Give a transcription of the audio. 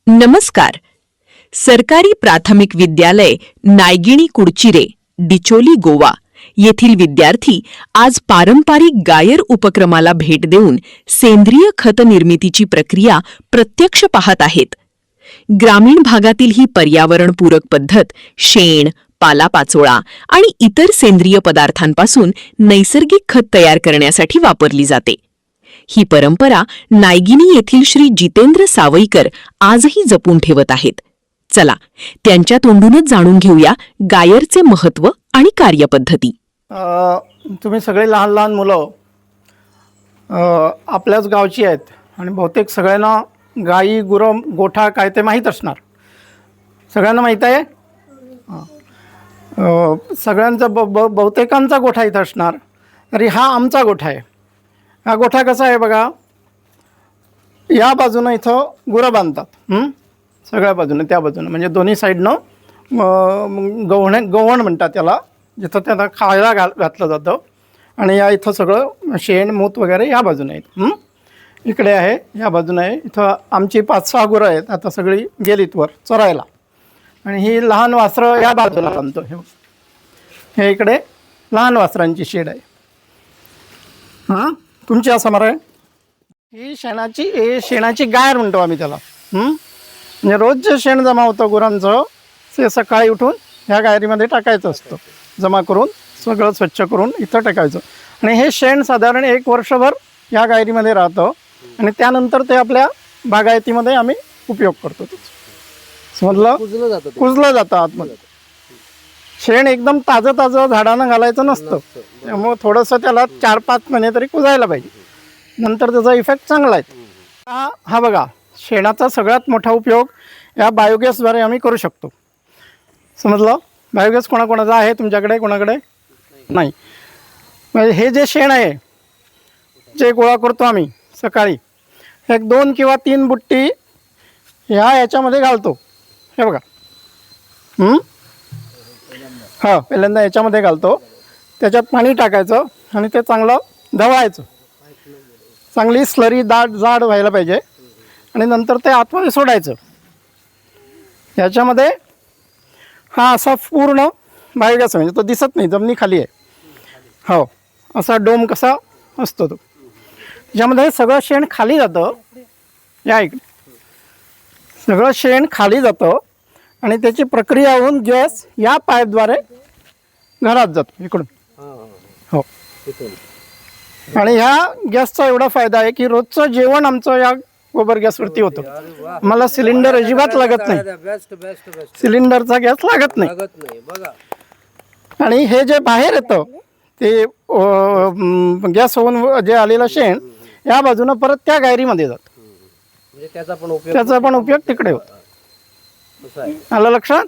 नमस्कार. सरकारी प्राथमिक विद्यालय नायगिणी कुडचिरे, डिचोली, गोवा येथील विद्यार्थी आज पारंपरिक गायर उपक्रमाला भेट देऊन सेंद्रिय खत निर्मितीची प्रक्रिया प्रत्यक्ष पाहत आहेत. ग्रामीण भागातील ही पर्यावरणपूरक पद्धत शेण, पालापाचोळा आणि इतर सेंद्रिय पदार्थांपासून नैसर्गिक खत तयार करण्यासाठी वापरली जाते. ही परंपरा नायगिनी येथील श्री जितेंद्र सावईकर आजही जपून ठेवत आहेत. चला त्यांच्या तोंडूनच जाणून घेऊया गायरचे महत्त्व आणि कार्यपद्धती. तुम्ही सगळे लहान लहान मुलं आपल्याच गावची आहेत आणि बहुतेक सगळ्यांना गाई गुरं गोठा काय ते माहीत असणार. सगळ्यांना माहीत आहे. सगळ्यांचा बहुतेकांचा गोठा इथं असणार. तरी हा आमचा गोठा आहे. हा गोठा कसा आहे बघा. या बाजूनं इथं गुरं बांधतात, सगळ्या बाजूनं त्या बाजूनं, म्हणजे दोन्ही साईडनं गव्हाण म्हणतात त्याला, जिथं त्यांना खायला घातलं जातं. आणि या इथं सगळं शेण मूत वगैरे या बाजूने आहेत. इकडे आहे, या बाजूने आहे. इथं आमची 5-6 गुरं आहेत. आता सगळी गेलीत वर चरायला. आणि ही लहान वासरं या बाजूला बांधतो. हे इकडे लहान वासरांची शेड आहे. तुमच्या समोर आहे ही शेणाची गायर म्हणतो आम्ही त्याला. म्हणजे रोज जे शेण जमा होतं गुरांचं ते सकाळी उठून ह्या गायरीमध्ये टाकायचं असतं. जमा करून सगळं स्वच्छ करून इथं टाकायचं. आणि हे शेण साधारण 1 वर्षभर ह्या गायरीमध्ये राहतं आणि त्यानंतर ते आपल्या बागायतीमध्ये आम्ही उपयोग करतो. समजलं? कुजलं जातं आतमध्ये. शेण एकदम ताजं झाडानं घालायचं नसतं. त्यामुळं थोडंसं त्याला 4-5 महिने तरी कुजायला पाहिजे. नंतर त्याचा इफेक्ट चांगला आहे. हा बघा, शेणाचा सगळ्यात मोठा उपयोग या बायोगॅसद्वारे आम्ही करू शकतो. समजलं? बायोगॅस कोणाकोणाचा आहे तुमच्याकडे? कोणाकडे नाही. म्हणजे हे जे शेण आहे जे गोळा करतो आम्ही सकाळी, 1-2 किंवा 3 बुट्टी याच्यामध्ये घालतो. हे बघा. पहिल्यांदा याच्यामध्ये घालतो. त्याच्यात पाणी टाकायचं आणि ते चांगलं ढवळायचं. चांगली स्लरी जाड व्हायला पाहिजे. आणि नंतर ते आतमध्ये सोडायचं. याच्यामध्ये हा असा पूर्ण बायोगॅस, म्हणजे तो दिसत नाही, जमिनीखाली आहे. हो, असा डोम कसा असतो तो. ज्यामध्ये सगळं शेण खाली जातं. या इकडे सगळं शेण खाली जातं आणि त्याची प्रक्रिया होऊन गॅस या पाईपद्वारे घरात जातो इकडून. हो. आणि ह्या गॅसचा एवढा फायदा आहे की रोजचं जेवण आमचं या गोबर गॅसवरती होतं. मला सिलेंडर अजिबात लागत नाही. सिलेंडरचा गॅस लागत नाही. आणि हे जे बाहेर येतं ते गॅस होऊन जे आलेलं शेण या बाजूनं परत त्या गायरीमध्ये जातं. त्याचा पण उपयोग तिकडे होतो. आलं लक्षात?